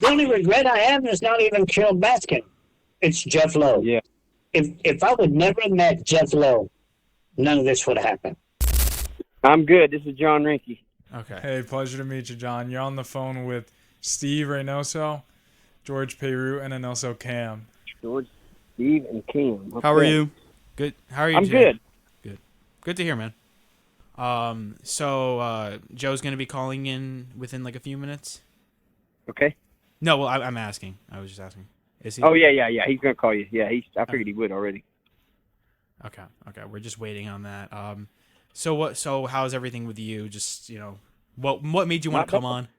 only regret I have is not even Carol Baskin. It's Jeff Lowe. Yeah. If I would never have met Jeff Lowe, none of this would have happened. I'm good. This is John Reinke. Okay. Hey, pleasure to meet you, John. You're on the phone with Steve Reynoso, George Peyrouton, and also Cam. George, Steve, and Cam. Okay. How are you? Good. How are you? I'm today? good. Good to hear, man. So Joe's gonna be calling in within like a few minutes. Okay. No, well, I'm asking. I was just asking. Is he? Oh, yeah. He's going to call you. Yeah, I figured he would already. Okay. We're just waiting on that. So how's everything with you? Just what made you want to come on?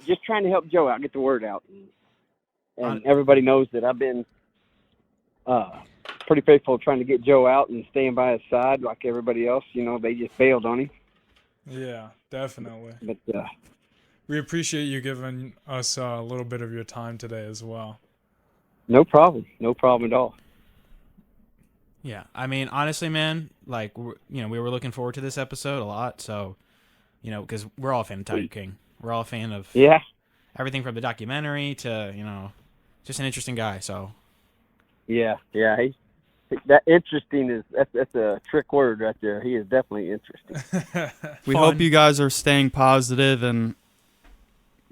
Just trying to help Joe out, get the word out. And everybody knows that I've been pretty faithful trying to get Joe out and staying by his side like everybody else. They just bailed on him. Yeah, definitely. But we appreciate you giving us a little bit of your time today as well. no problem. No problem at all. Yeah, I mean, honestly, man, like we were looking forward to this episode a lot. So, because we're all a fan of Tiger King. We're all a fan of everything from the documentary to just an interesting guy. So. Yeah. That interesting that's a trick word right there. He is definitely interesting. We hope you guys are staying positive and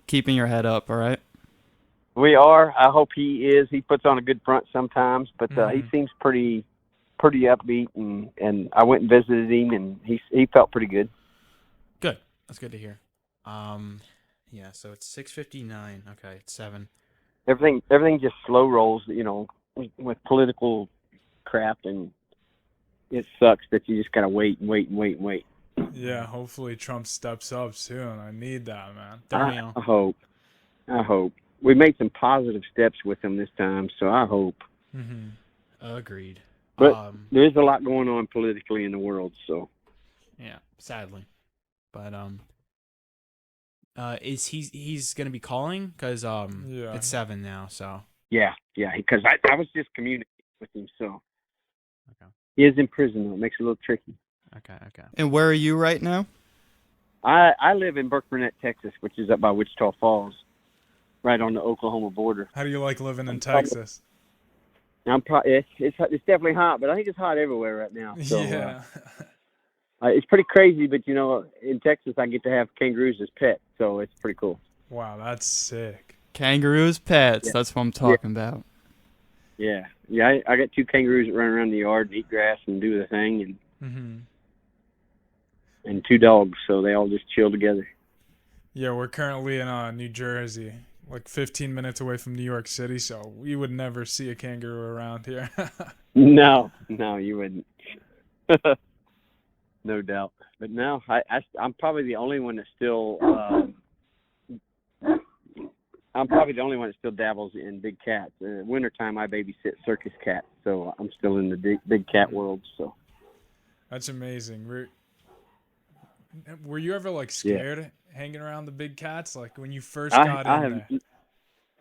keeping your head up, all right? We are. I hope he is. He puts on a good front sometimes, but he seems pretty upbeat, and I went and visited him, and he felt pretty good. Good. That's good to hear. Yeah. So it's 6:59. Okay, it's 7. Everything just slow rolls, with political crap, and it sucks that you just gotta wait. Yeah, hopefully Trump steps up soon. I need that, man. I hope. We made some positive steps with him this time, so I hope. Mm-hmm. Agreed. But there is a lot going on politically in the world, so. Yeah, sadly. But is he's gonna be calling? Because it's 7 now, so. Yeah, because I was just communicating with him, so. Okay. He is in prison, though. It makes it a little tricky. Okay. And where are you right now? I live in Burke-Burnett, Texas, which is up by Wichita Falls, right on the Oklahoma border. How do you like living in Texas? It's definitely hot, but I think it's hot everywhere right now. So, yeah. It's pretty crazy, but in Texas I get to have kangaroos as pets, so it's pretty cool. Wow, that's sick. Kangaroos, pets. That's what I'm talking about. Yeah. I got 2 kangaroos that run around the yard and eat grass and do the thing, and 2 dogs, so they all just chill together. Yeah, we're currently in New Jersey, like 15 minutes away from New York City, so we would never see a kangaroo around here. No, you wouldn't. No doubt. But no, I'm probably the only one that still dabbles in big cats. In wintertime, I babysit circus cats, so I'm still in the big cat world. So that's amazing. Were you ever like scared hanging around the big cats, like when you first got in there?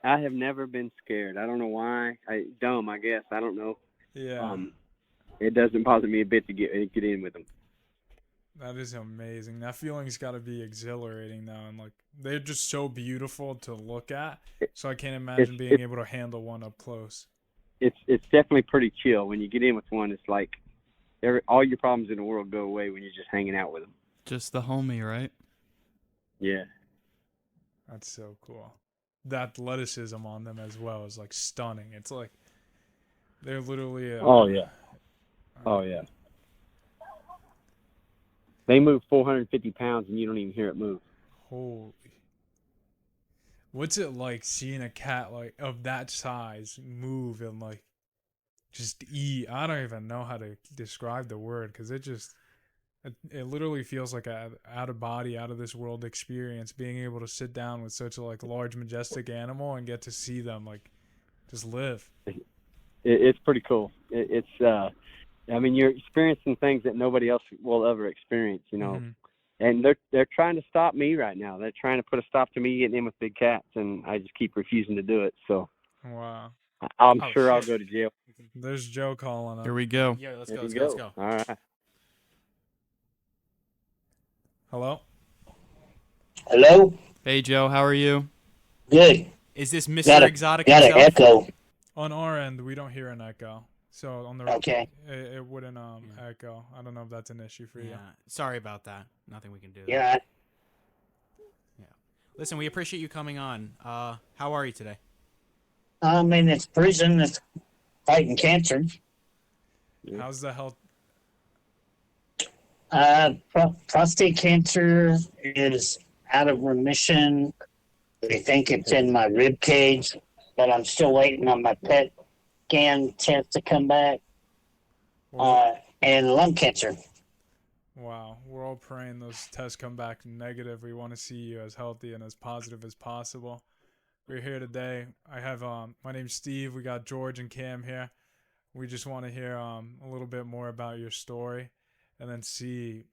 I have never been scared. I don't know why. Dumb, I guess. I don't know. Yeah. It doesn't bother me a bit to get in with them. That is amazing. That feeling's got to be exhilarating, though, and like they're just so beautiful to look at. So I can't imagine being able to handle one up close. It's definitely pretty chill when you get in with one. It's like all your problems in the world go away when you're just hanging out with them. Just the homie, right? Yeah. That's so cool. The athleticism on them as well is like stunning. It's like they're literally. Oh yeah. They move 450 pounds and you don't even hear it move. Holy. What's it like seeing a cat like of that size move and like just eat? I don't even know how to describe the word because it literally feels like a out of body, out of this world experience, being able to sit down with such a like large, majestic animal and get to see them like just live. It's pretty cool. I mean, you're experiencing things that nobody else will ever experience, And they're trying to stop me right now. They're trying to put a stop to me getting in with big cats, and I just keep refusing to do it. So, wow. I'm sure I'll go to jail. There's Joe calling up. Here we go. Yeah, let's go. All right. Hello? Hello? Hey, Joe, how are you? Good. Is this Mr. Got Exotic an himself? echo. On our end, we don't hear an echo. So on the Okay. it wouldn't echo. I don't know if that's an issue for you. Yeah. Sorry about that. Nothing we can do. Yeah. Yeah. Listen, we appreciate you coming on. How are you today? I'm in this prison that's fighting cancer. How's the health? Prostate cancer is out of remission. They think it's in my rib cage, but I'm still waiting on my PET scan test to come back. And lung cancer. Wow, we're all praying those tests come back negative. We want to see you as healthy and as positive as possible. We're here today. I have my name's Steve. We got George and Cam here. We just want to hear a little bit more about your story, and then see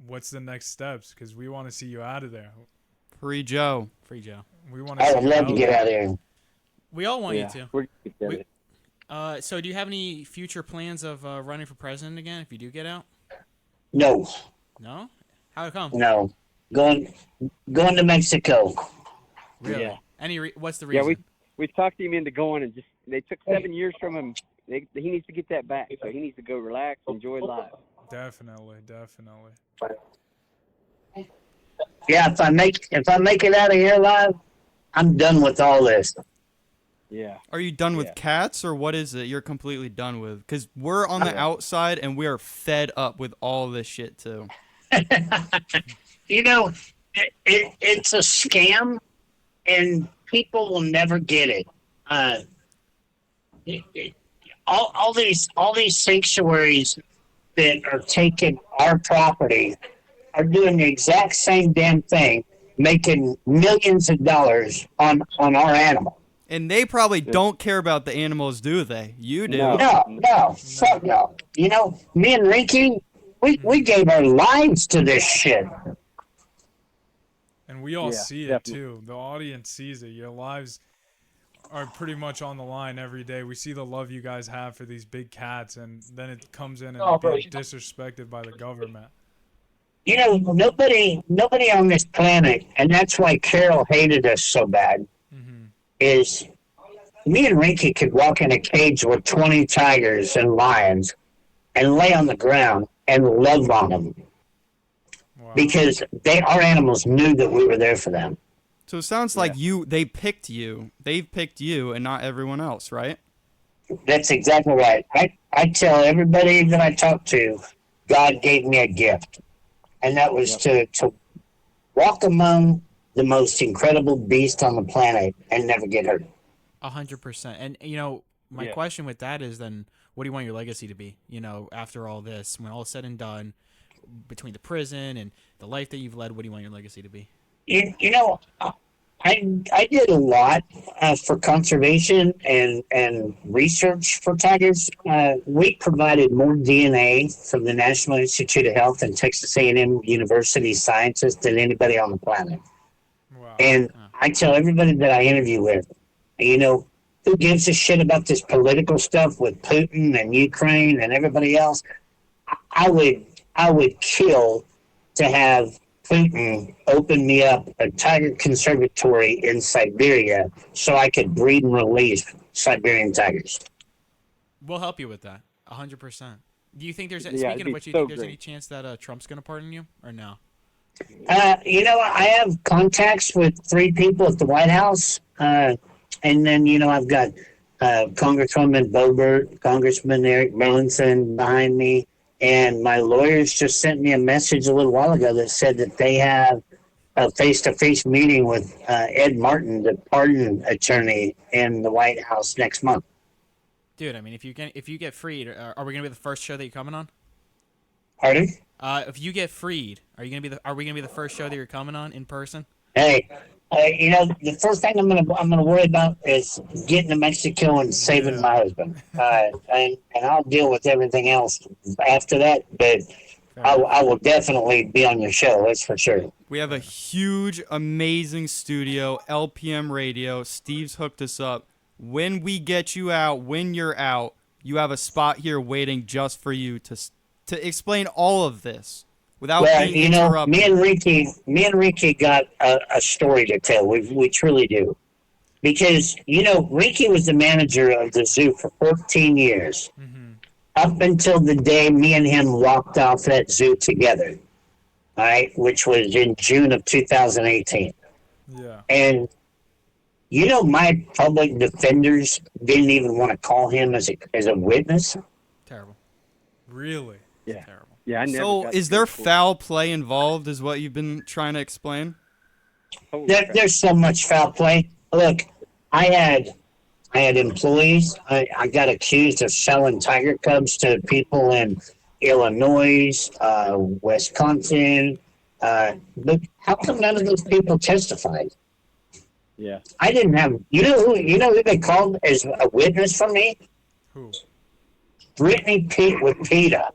what's the next steps, because we want to see you out of there. Free Joe. Free Joe. We want to. I would love to get out of here. We all want you to. We're So do you have any future plans of running for president again if you do get out? No. No? How come? No. Going to Mexico. Really? Yeah. What's the reason? Yeah, we talked him into going, and just they took 7 years from him. He needs to get that back, so he needs to go relax, enjoy life. Definitely. Yeah, if I make it out of here alive, I'm done with all this. Yeah. Are you done with cats, or what is it you're completely done with? Because we're on the outside, and we are fed up with all this shit, too. You know, it's a scam, and people will never get it. All these sanctuaries that are taking our property are doing the exact same damn thing, making millions of dollars on our animals. And they probably don't care about the animals, do they? You do. No, fuck no. You know, me and Reinke, we gave our lives to this shit. And we all see it too. The audience sees it. Your lives are pretty much on the line every day. We see the love you guys have for these big cats, and then it comes in and being disrespected by the government. You know, nobody on this planet, and that's why Carol hated us so bad, is me and Reinke could walk in a cage with 20 tigers and lions and lay on the ground and love on them. Wow. Because our animals knew that we were there for them. So it sounds like they picked you. They've picked you and not everyone else, right? That's exactly right. I tell everybody that I talk to, God gave me a gift. And that was to walk among the most incredible beast on the planet and never get hurt. 100%. And, you know, my question with that is then, what do you want your legacy to be? You know, after all this, when all is said and done, between the prison and the life that you've led, what do you want your legacy to be? You know, I did a lot for conservation and research for tigers. We provided more DNA from the National Institute of Health and Texas A&M University scientists than anybody on the planet. Wow. And I tell everybody that I interview with, you know, who gives a shit about this political stuff with Putin and Ukraine and everybody else? I would kill to have Putin open me up a tiger conservatory in Siberia so I could breed and release Siberian tigers. We'll help you with that, 100%. Do you think there's speaking of which, do you think there's any chance that Trump's going to pardon you or no? You know, I have contacts with 3 people at the White House, and then you know I've got Congresswoman Boebert, Congressman Eric Burlington behind me. And my lawyers just sent me a message a little while ago that said that they have a face-to-face meeting with Ed Martin, the pardon attorney, in the White House next month. Dude, I mean, if you get freed, are we gonna be the first show that you're coming on? Pardon? If you get freed, are we gonna be the first show that you're coming on in person? Hey, you know, the first thing I'm gonna worry about is getting to Mexico and saving my husband, and I'll deal with everything else after that. But I will definitely be on your show. That's for sure. We have a huge, amazing studio, LPM Radio. Steve's hooked us up. When we get you out, when you're out, you have a spot here waiting just for you to explain all of this. Without being interrupted. Me and Reinke got a story to tell. We truly do. because Reinke was the manager of the zoo for 14 years, up until the day me and him walked off that zoo together. All right, which was in June of 2018. Yeah. And my public defenders didn't even want to call him as a witness. Terrible. Really? Yeah. Terrible. Yeah. I never So got is to go there to court. foul play involved? Is what you've been trying to explain? Holy crap. There's so much foul play. Look, I had employees. I got accused of selling tiger cubs to people in Illinois, Wisconsin. But how come none of those people testified? Yeah. I didn't have. You know who they called as a witness for me? Who? Brittany Pete with PETA.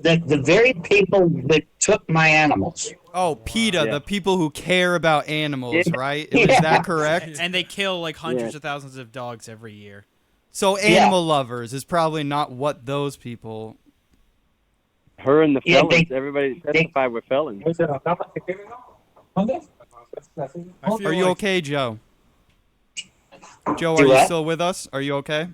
The very people that took my animals. Oh, PETA, Yeah. the people who care about animals, Yeah. right? Is Yeah. that correct? And they kill like hundreds of thousands of dogs every year. So animal lovers is probably not what those people. Her and the Yeah, felons. Everybody that testified were felons. I feel Are you like, okay, Joe? Joe, Do are you what? still with us? Are you okay?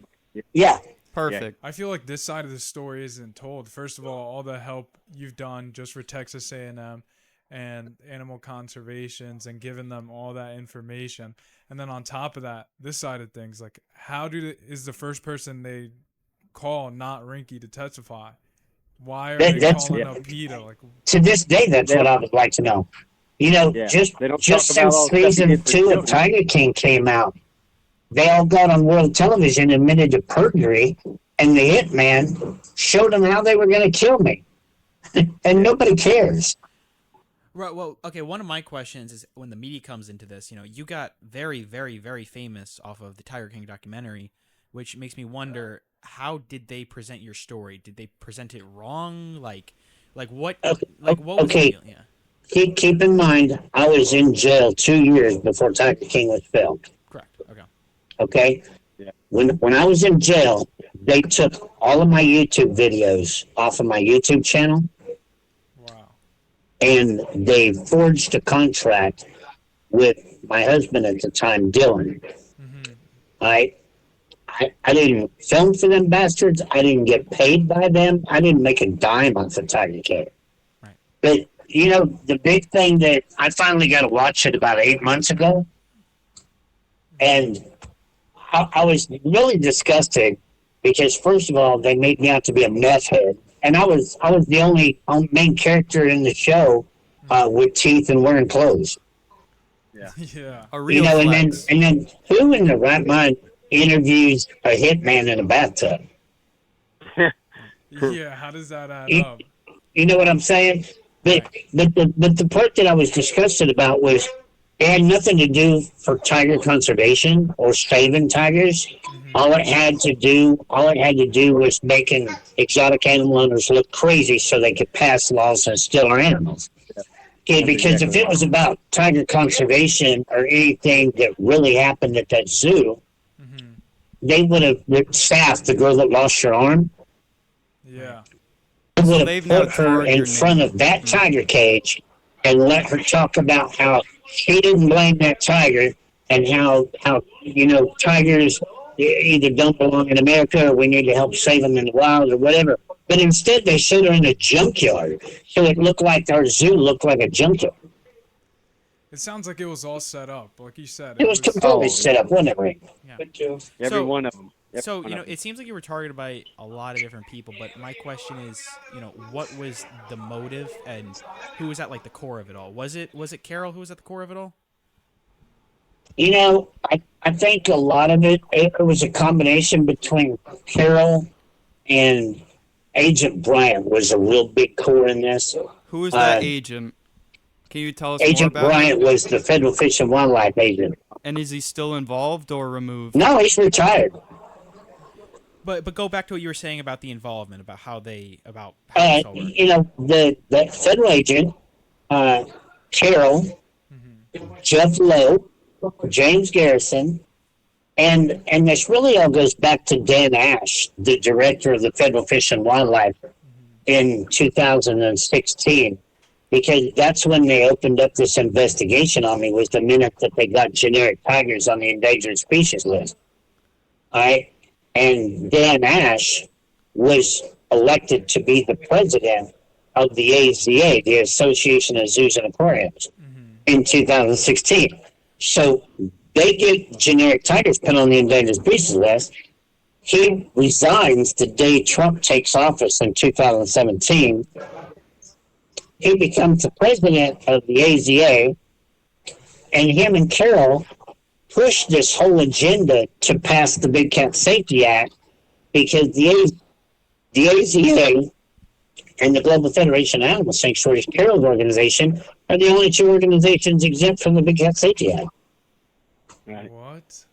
Yeah. Perfect. I feel like this side of the story isn't told. First of all the help you've done just for Texas A&M and animal conservations and giving them all that information. And then on top of that, this side of things, like is the first person they call not Reinke to testify? Why are they That's- calling Yeah. up PETA? Like, To this day, that's what I would like to know. Yeah. Just They don't just talk about all since the stuff he season did for 2 of children. Tiger King came out, they all got on world television, admitted to perjury, and the hitman showed them how they were going to kill me, and nobody cares. Right. Well, okay. One of my questions is when the media comes into this, you got very, very, very famous off of the Tiger King documentary, which makes me wonder, how did they present your story? Did they present it wrong? Like what? Like what was Okay. the deal? Yeah. Keep in mind, I was in jail 2 years before Tiger King was filmed. Correct. Okay. Okay. Yeah. When I was in jail, they took all of my YouTube videos off of my YouTube channel, wow. and they forged a contract with my husband at the time, Dylan. I didn't film for them bastards. I didn't get paid by them. I didn't make a dime off of Tiger King. Right. But the big thing that I finally got to watch it about 8 months ago, and I was really disgusted because, first of all, they made me out to be a meth head, and I was the only main character in the show with teeth and wearing clothes. Yeah. A real And flex. then who in the right mind interviews a hitman in a bathtub? Yeah. How does that add You- up? You know what I'm saying? But the part that I was disgusted about was it had nothing to do for tiger conservation or saving tigers. All it had to do was making exotic animal owners look crazy so they could pass laws and steal our animals. Okay, because if it was about tiger conservation or anything that really happened at that zoo, they would have staffed the girl that lost her arm. Yeah. They would they've have now put her tarred in your front name. of that tiger cage and let her talk about how she didn't blame that tiger and how tigers either don't belong in America or we need to help save them in the wild or whatever. But instead, they showed her in a junkyard, so it looked like our zoo looked like a junkyard. It sounds like it was all set up, like you said. It was completely set up, wasn't it, Rick? Every one of them. So, it seems like you were targeted by a lot of different people, but my question is, what was the motive and who was at like the core of it all? Was it Carol who was at the core of it all? I think a lot of it was a combination between Carol and Agent Bryant was a real big core in this. Who is that agent? Can you tell us Agent more about Bryant him? was the Federal Fish and Wildlife agent. And is he still involved or removed? No, he's retired. But go back to what you were saying about the involvement, about how this all worked. The federal agent, Carol, Jeff Lowe, James Garrison, and this really all goes back to Dan Ash, the director of the Federal Fish and Wildlife in 2016. because that's when they opened up this investigation on me, was the minute that they got generic tigers on the endangered species list. All right. And Dan Ash was elected to be the president of the AZA, the Association of Zoos and Aquariums, in 2016. So they get generic tigers put on the endangered species list. He resigns the day Trump takes office in 2017. He becomes the president of the AZA, and him and Carol pushed this whole agenda to pass the Big Cat Safety Act, because the AZA and the Global Federation of Animal Sanctuaries, Carol's organization, are the only two organizations exempt from the Big Cat Safety Act. Right. What?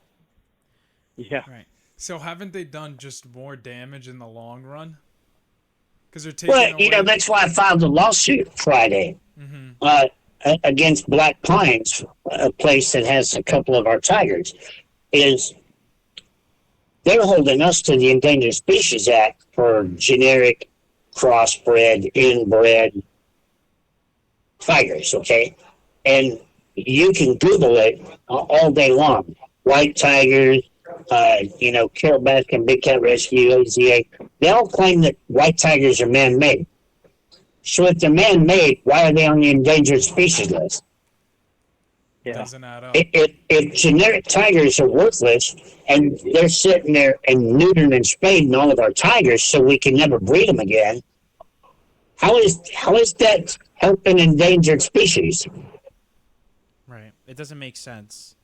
Yeah. Right. So haven't they done just more damage in the long run? Because they're taking Well, away... that's why I filed a lawsuit Friday against Black Pines, a place that has a couple of our tigers. Is they're holding us to the Endangered Species Act for generic, crossbred, inbred tigers, okay? And you can Google it all day long. White tigers, Carol Baskin, Big Cat Rescue, AZA, they all claim that white tigers are man-made. So if they're man-made, why are they on the endangered species list? Yeah. Doesn't add up. If generic tigers are worthless and they're sitting there and neutering and spading all of our tigers so we can never breed them again, how is that helping endangered species? Right. It doesn't make sense.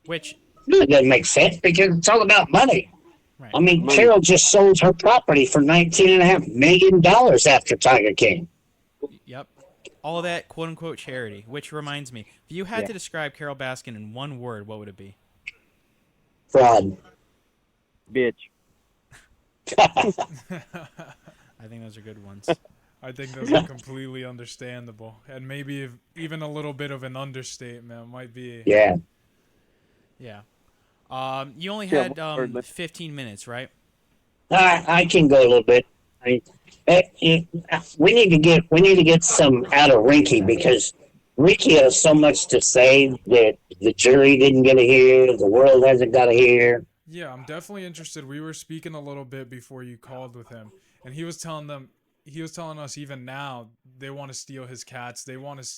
Which... It doesn't make sense because it's all about money. Right. I mean, Carol just sold her property for $19.5 million after Tiger King. Yep. All of that quote-unquote charity, which reminds me, if you had to describe Carol Baskin in one word, what would it be? Fraud. Bitch. I think those are good ones. I think those are completely understandable. And maybe even a little bit of an understatement might be... Yeah. Yeah. You only had 15 minutes, right? I can go a little bit. We need to get some out of Reinke, because Reinke has so much to say that the jury didn't get to hear, the world hasn't got to hear. Yeah, I'm definitely interested. We were speaking a little bit before you called with him, and he was telling us even now they want to steal his cats. They want to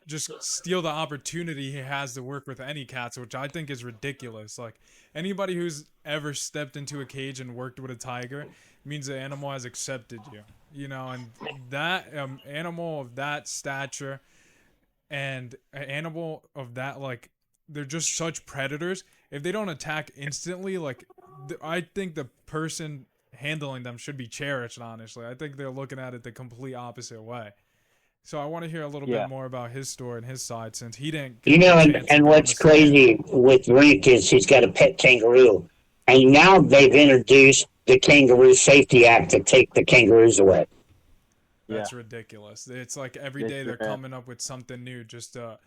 just steal the opportunity he has to work with any cats, which I think is ridiculous. Like, anybody who's ever stepped into a cage and worked with a tiger means the animal has accepted you, and that animal of that stature and an animal of that, like, they're just such predators. If they don't attack instantly, like, I think the person handling them should be cherished, honestly. I think they're looking at it the complete opposite way. So I want to hear a little bit more about his story and his side, since he didn't. And what's crazy with Rink is he's got a pet kangaroo, and now they've introduced the Kangaroo Safety Act to take the kangaroos away. That's ridiculous. It's like every day they're coming up with something new just to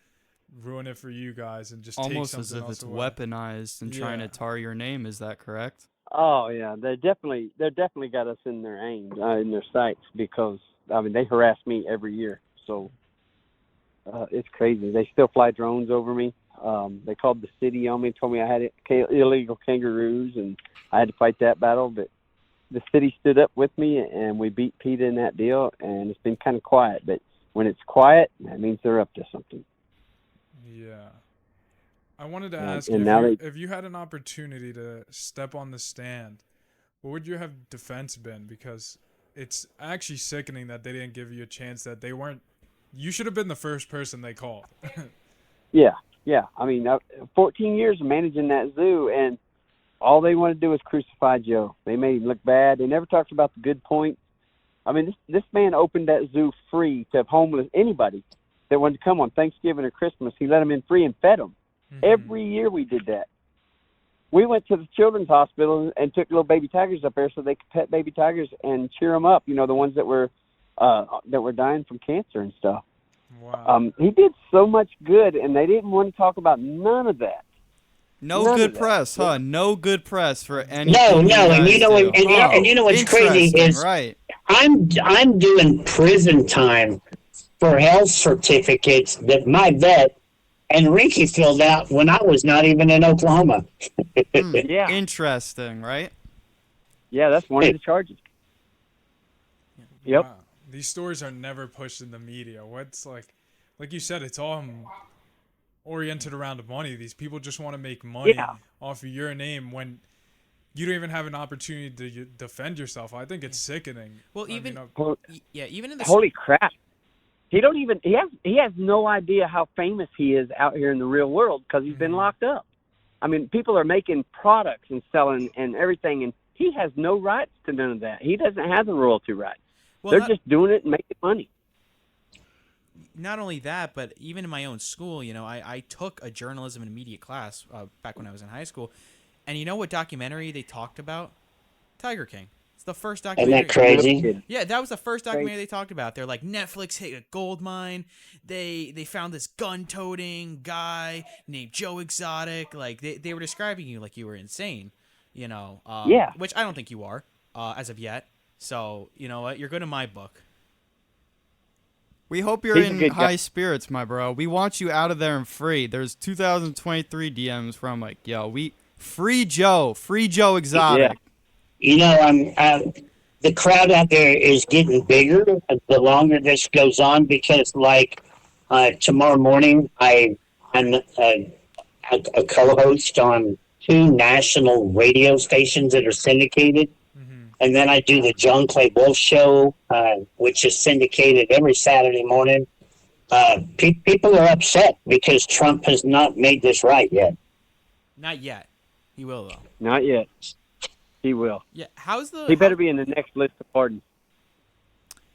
ruin it for you guys and just almost take as if it's away. Weaponized and trying to tar your name. Is that correct? Oh yeah, they're definitely got us in their aim, in their sights, because they harass me every year. So it's crazy. They still fly drones over me. They called the city on me, told me I had illegal kangaroos, and I had to fight that battle. But the city stood up with me, and we beat PETA in that deal, and it's been kind of quiet. But when it's quiet, that means they're up to something. Yeah. I wanted to ask if you had an opportunity to step on the stand, what would your defense been? Because it's actually sickening that they didn't give you a chance, that they weren't. You should have been the first person they called. Yeah. 14 years of managing that zoo, and all they want to do is crucify Joe. They made him look bad. They never talked about the good points. This man opened that zoo free to homeless anybody that wanted to come on Thanksgiving or Christmas. He let them in free and fed them. Mm-hmm. Every year we did that. We went to the children's hospital and took little baby tigers up there so they could pet baby tigers and cheer them up. The ones that were dying from cancer and stuff. Wow. He did so much good, and they didn't want to talk about none of that. No good press, huh? No good press for any. No, and you know what's crazy is right. I'm doing prison time for health certificates that my vet and Reinke filled out when I was not even in Oklahoma. Yeah. Interesting, right? Yeah, that's one of the charges. Yep. Wow. These stories are never pushed in the media. What's like you said, it's all oriented around money. These people just want to make money Yeah. off of your name when you don't even have an opportunity to defend yourself. I think it's sickening. Well, even even in the Holy crap. He has no idea how famous he is out here in the real world because he's been locked up. I mean, people are making products and selling and everything, and he has no rights to none of that. He doesn't have the royalty rights. Well, they're just doing it and making money. Not only that, but even in my own school, I took a journalism and media class back when I was in high school, and you know what documentary they talked about? Tiger King. It's the first documentary. Isn't that crazy? Yeah, that was the first documentary they talked about. They're like, Netflix hit a gold mine. They found this gun-toting guy named Joe Exotic. Like they were describing you like you were insane, Yeah. Which I don't think you are as of yet. So you know what? You're good in my book. We hope you're in high spirits, my bro. We want you out of there and free. There's 2023 DMs from free Joe Exotic. Yeah. The crowd out there is getting bigger the longer this goes on because, tomorrow morning, I'm a co-host on 2 national radio stations that are syndicated. And then I do the John Clay Wolf Show, which is syndicated every Saturday morning. People are upset because Trump has not made this right yet. Not yet. He will, though. Not yet. He will. Yeah. He better be in the next list of pardons.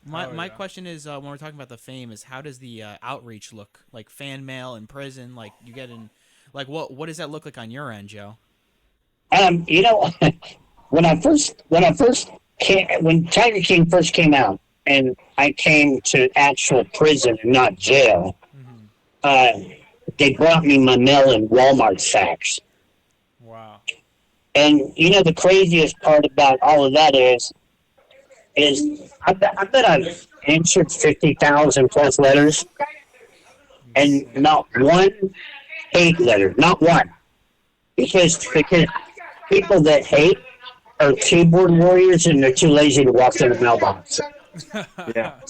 My question is, when we're talking about the fame, is how does the outreach look? Like fan mail in prison? Like you get in? Like what does that look like on your end, Joe? When Tiger King first came out, and I came to actual prison and not jail, they brought me my mail in Walmart sacks. Wow. And the craziest part about all of that is I bet I've answered 50,000 plus letters, and not one hate letter, not one, because people that hate are keyboard warriors and they're too lazy to walk to the mailbox. Yeah.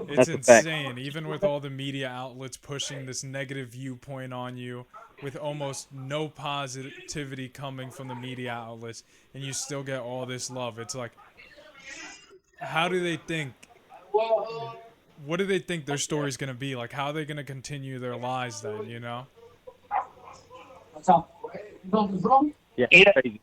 It's insane. Even with all the media outlets pushing this negative viewpoint on you, with almost no positivity coming from the media outlets, and you still get all this love. It's like, how do they think? What do they think their story's gonna be? Like, how are they gonna continue their lives then? Yeah. Crazy.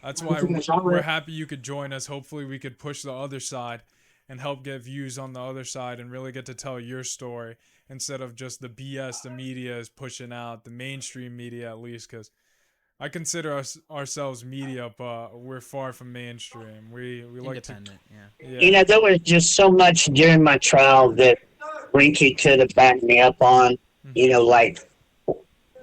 That's why we're happy you could join us. Hopefully we could push the other side and help get views on the other side and really get to tell your story instead of just the BS the media is pushing out, the mainstream media at least, because I consider ourselves media, but we're far from mainstream. We like to... Yeah. There was just so much during my trial that Reinke could have backed me up on,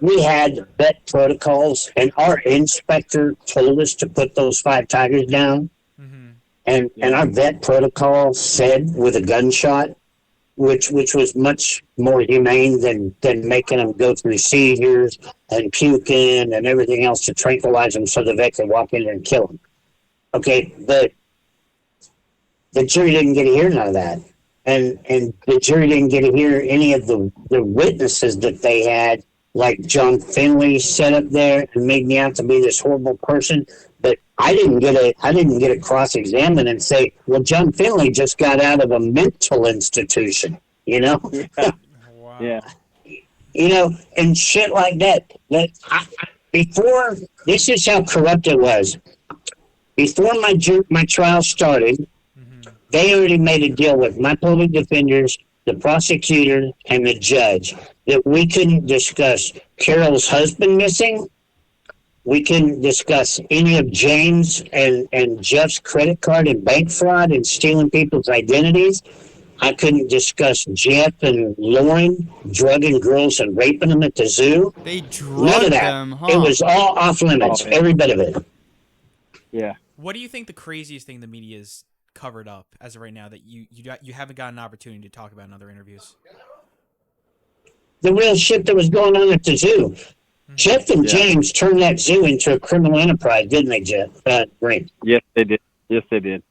we had vet protocols, and our inspector told us to put those 5 tigers down. And our vet protocol said with a gunshot, which was much more humane than making them go through seizures and puking and everything else to tranquilize them so the vet could walk in there and kill them. Okay, but the jury didn't get to hear none of that. And the jury didn't get to hear any of the witnesses that they had, like John Finley sat up there and made me out to be this horrible person. But I didn't get a cross-examine and say, well, John Finley just got out of a mental institution, Wow. Yeah. And shit like that. Before, this is how corrupt it was. Before my trial started, they already made a deal with my public defenders, the prosecutor, and the judge that we couldn't discuss Carol's husband missing. We couldn't discuss any of James and Jeff's credit card and bank fraud and stealing people's identities. I couldn't discuss Jeff and Lauren drugging girls and raping them at the zoo. They drugged None of that. them, huh? It was all off limits, every bit of it. Yeah. What do you think the craziest thing the media's covered up as of right now that you haven't got an opportunity to talk about in other interviews? The real shit that was going on at the zoo. Jeff and James turned that zoo into a criminal enterprise, didn't they, Jeff? Great. Yes, they did. Yes, they did.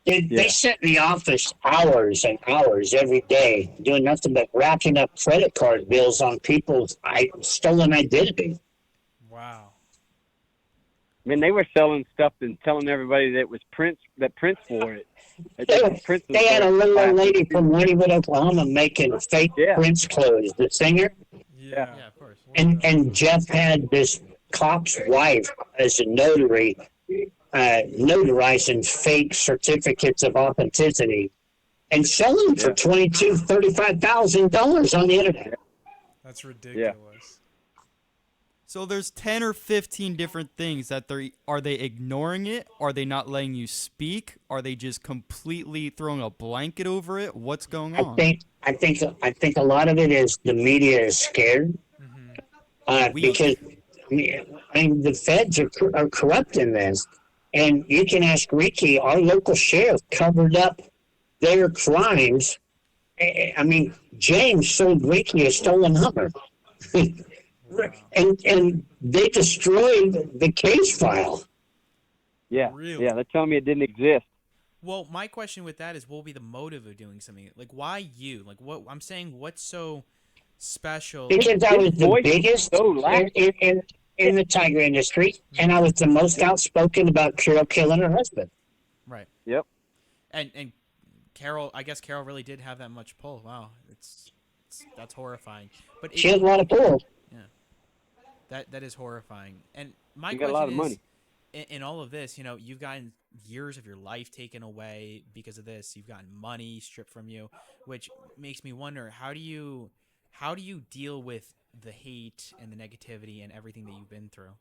They sat in the office hours and hours every day doing nothing but racking up credit card bills on people's stolen identity. Wow. I mean, they were selling stuff and telling everybody that it was Prince wore it. They had a little old lady from Wynnewood, Oklahoma making fake Prince clothes, the singer. Yeah, of course. And Jeff had this cop's wife as a notary, notarizing fake certificates of authenticity and selling them for $35,000 on the internet. That's ridiculous. So there's 10 or 15 different things that are they ignoring it? Are they not letting you speak? Are they just completely throwing a blanket over it? What's going on? I think a lot of it is the media is scared because the feds are corrupt in this, and you can ask Reinke. Our local sheriff covered up their crimes. I mean, James sold Reinke a stolen Hummer. And they destroyed the case file. Yeah, really? Yeah, they're telling me it didn't exist. Well, my question with that is, what will be the motive of doing something? Like, why you? Like, what I'm saying, what's so special? Because I was the biggest in the tiger industry, and I was the most outspoken about Carol killing her husband. Right. Yep. And Carol, I guess Carol really did have that much pull. Wow, that's horrifying. But she had a lot of pull. That is horrifying. And my you question got a lot of is, money. In all of this, you've gotten years of your life taken away because of this. You've gotten money stripped from you, which makes me wonder, how do you deal with the hate and the negativity and everything that you've been through?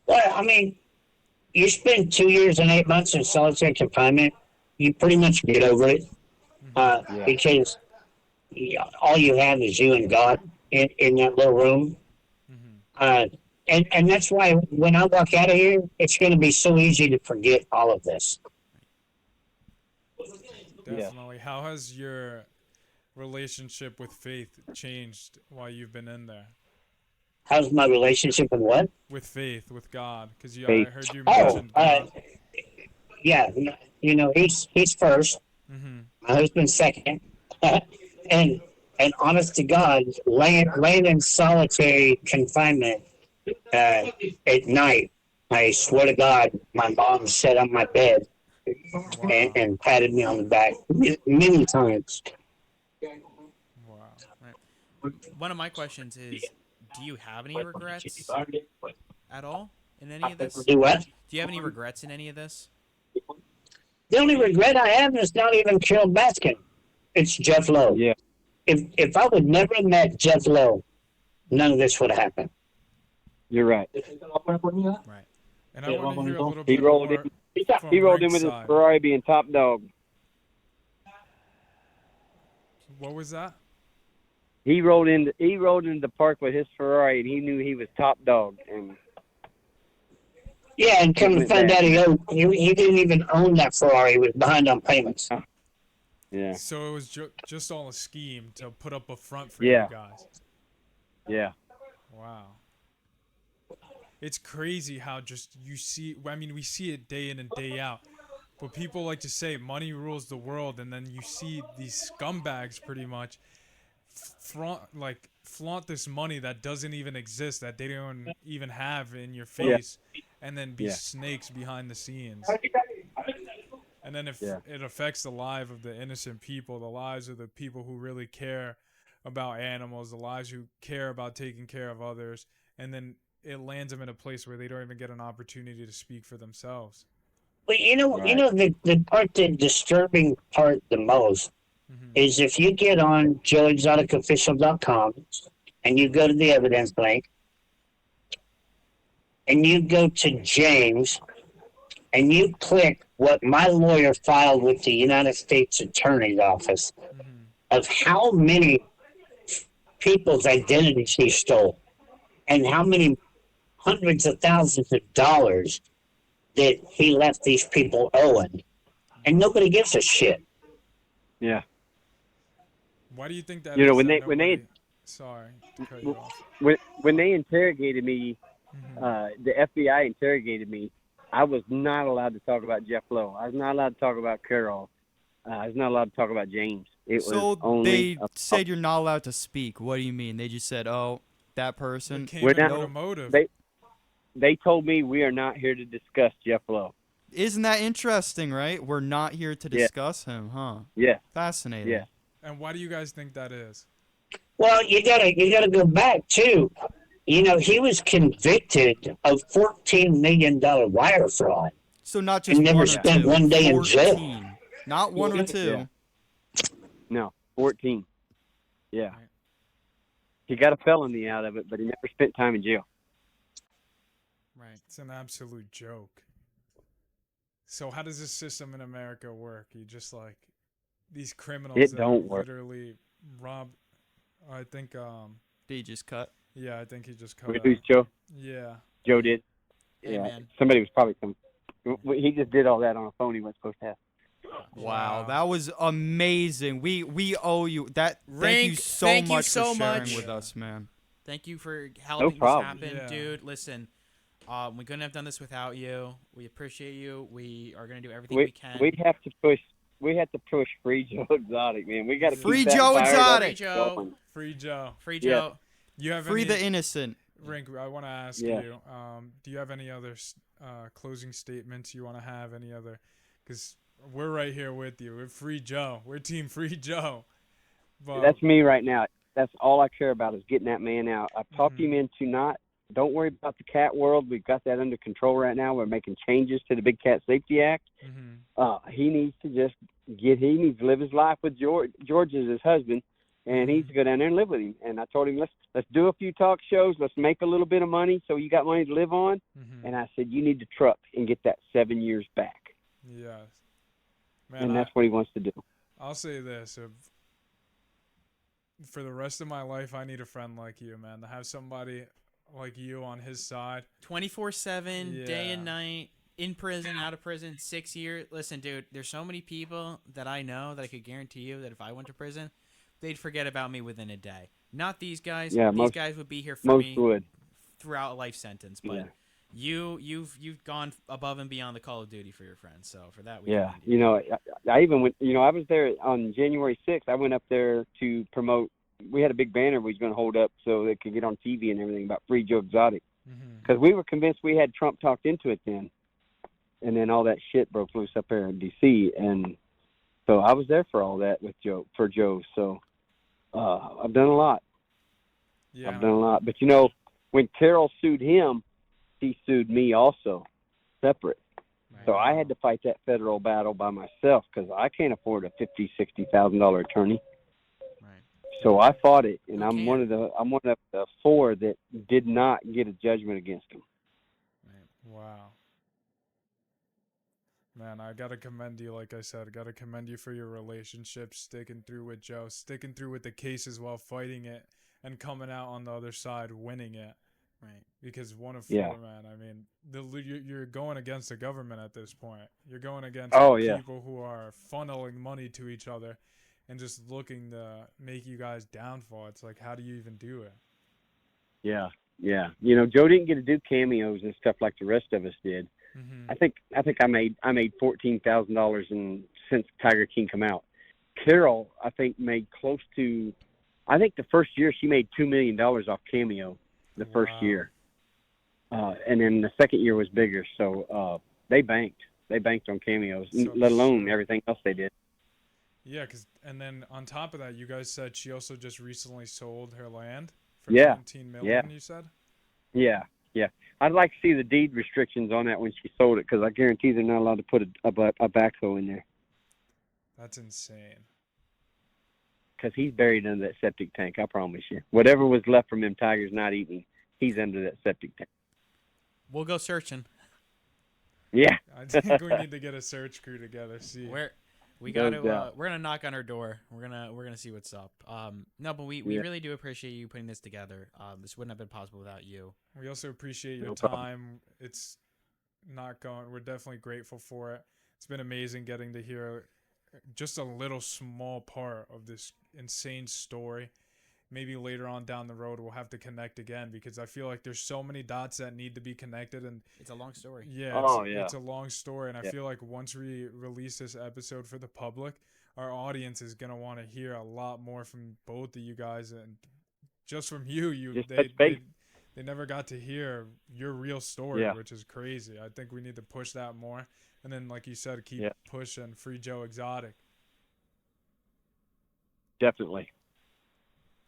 Well, I mean, you spend 2 years and 8 months in solitary confinement, you pretty much get over it because all you have is you and God in that little room. And that's why when I walk out of here, it's going to be so easy to forget all of this. Definitely. How has your relationship with faith changed while you've been in there? How's my relationship with what? With faith, with God, because I heard you mention God. Yeah, he's first. My husband's second, and honest to God, laying in solitary confinement at night, I swear to God, my mom sat on my bed and patted me on the back many times. Wow. Right. One of my questions is, do you have any regrets at all in any of this? Do what? Do you have any regrets in any of this? The only regret I have is not even Carol Baskin. It's Jeff Lowe. Yeah. If I would never have met Jeff Lowe, none of this would have happened. You're right. Right. And I want to hear a little He bit rolled more. in. He rolled in with his Ferrari being top dog. What was that? He rolled into the park with his Ferrari, and he knew he was top dog. And yeah, and come to find out he didn't even own that Ferrari. He was behind on payments. Yeah. So it was just all a scheme to put up a front for you guys. Yeah. Wow. It's crazy how just you see. I mean, we see it day in and day out. But people like to say money rules the world, and then you see these scumbags pretty much flaunt this money that doesn't even exist, that they don't even have in your face, and then be snakes behind the scenes. And then if it affects the lives of the innocent people, the lives of the people who really care about animals, the lives who care about taking care of others, and then it lands them in a place where they don't even get an opportunity to speak for themselves. Well, the part, the disturbing part the most is if you get on joeexoticofficial.com and you go to the evidence link and you go to James and you click what my lawyer filed with the United States Attorney's Office of how many people's identities he stole and how many hundreds of thousands of dollars that he left these people owing. and nobody gives a shit. Yeah. Why do you think that You know, is when that they sorry to cut you off. when they interrogated me, Mm-hmm. the FBI interrogated me. I was not allowed to talk about Jeff Lowe. I was not allowed to talk about Carol. I was not allowed to talk about James. It was So only they said you're not allowed to speak. What do you mean? They just said, "Oh, that person." It came We're in not- with a motive. They told me we are not here to discuss Jeff Lowe. Isn't that interesting, right? We're not here to Yeah. discuss him, huh? Yeah. Fascinating. Yeah. And why do you guys think that is? Well, you gotta go back too. You know, he was convicted of $14 million wire fraud So not just and never one or spent two, one day in jail. 14. Not one or two. Yeah. No, 14. Yeah. Right. He got a felony out of it, but he never spent time in jail. Right. It's an absolute joke. So how does this system in America work? You just like these criminals It that don't work. literally rob. I think They just cut. yeah, I think he just cut We out. lose Joe. Yeah. Joe did. Hey, Yeah. man. Somebody was probably coming. He just did all that on a phone he wasn't supposed to have. Wow, that was amazing. We owe you that. Thank you Rink, so thank you much so for sharing much. with us, man. Thank you for helping this problem. happen, Yeah. dude. Listen, we couldn't have done this without you. We appreciate you. We are gonna do everything we can. We have to push. We have to push Free Joe Exotic, man. We got to Free keep that Joe fired up Exotic. Free Joe. going. Free Joe. Free Yeah. Joe. You have Free any, the innocent. Rink, I want to ask Yeah. you. Do you have any other closing statements you want to have? Any other? Because we're right here with you. We're Free Joe. We're Team Free Joe. But That's me right now. That's all I care about is getting that man out. I've talked him into not. Don't worry about the cat world. We've got that under control right now. We're making changes to the Big Cat Safety Act. He needs to just he needs to live his life with George. George is his husband, and he needs to go down there and live with him. And I told him, let's do a few talk shows. Let's make a little bit of money so you got money to live on. And I said, you need to truck and get that 7 years back. yes, man. And that's what he wants to do. I'll say this: for the rest of my life, I need a friend like you, man. To have somebody like you on his side. 24/7, day Yeah. and night, in prison, out of prison, 6 years. Listen, dude, there's so many people that I know that I could guarantee you that if I went to prison, they'd forget about me within a day. Not these guys. Yeah, these most- guys would be here for Most me would. throughout a life sentence. But Yeah. you've gone above and beyond the Call of Duty for your friends. So for that, we Yeah, commend you. you know, I even went. You know, I was there on January 6th. I went up there to promote. We had a big banner we was going to hold up so they could get on TV and everything about Free Joe Exotic, because we were convinced we had Trump talked into it then, and then all that shit broke loose up there in D.C. And so I was there for all that with Joe. So I've done a lot. Yeah. I've done a lot. But you know, when Carol sued him, he sued me also, separate. So I had to fight that federal battle by myself because I can't afford a $50,000-$60,000 attorney. Right. So I fought it, and Who I'm can? one of the 4 that did not get a judgment against him. Wow. Man, I gotta commend you. Like I said, I gotta commend you for your relationship, sticking through with Joe, sticking through with the cases while fighting it, and coming out on the other side winning it. Right. Because 1 of 4, man. I mean, you're going against the government at this point. You're going against people who are funneling money to each other, and just looking to make you guys downfall. It's like, how do you even do it? Yeah. You know, Joe didn't get to do cameos and stuff like the rest of us did. I think I made $14,000 since Tiger King come out. Carol, I think, made close to. I think the first year she made $2 million off cameo. The first year, and then the second year was bigger. So they banked on cameos, So let alone absurd. everything else they did. Yeah, and then on top of that, you guys said she also just recently sold her land for Yeah. $17 million. Yeah. You said. Yeah. I'd like to see the deed restrictions on that when she sold it, because I guarantee they're not allowed to put a backhoe in there, That's insane. because he's buried under that septic tank. I promise you. Whatever was left from them tigers not eating, he's under that septic tank. We'll go searching. Yeah. I think we need to get a search crew together. See. We're No gonna doubt. we're gonna knock on her door. We're gonna see what's up. No, but we Yeah. really do appreciate you putting this together. This wouldn't have been possible without you. We also appreciate your No time. problem. It's not going. We're definitely grateful for it. It's been amazing getting to hear just a little small part of this insane story. Maybe later on down the road we'll have to connect again, because I feel like there's so many dots that need to be connected, and It's a long story. yeah, it's a long story, and I feel like once we release this episode for the public, our audience is gonna want to hear a lot more from both of you guys, and just from you. They never got to hear your real story, which is crazy. I think we need to push that more, and then like you said, keep pushing Free Joe Exotic. Definitely.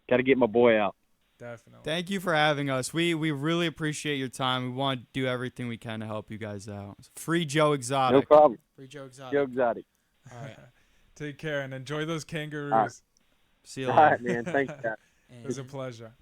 Got to get my boy out. Definitely. Thank you for having us. We really appreciate your time. We want to do everything we can to help you guys out. Free Joe Exotic. No problem. Free Joe Exotic. Joe Exotic. All right. Take care and enjoy those kangaroos. All right. See you later. All right, man. Thanks, guys. It was a pleasure.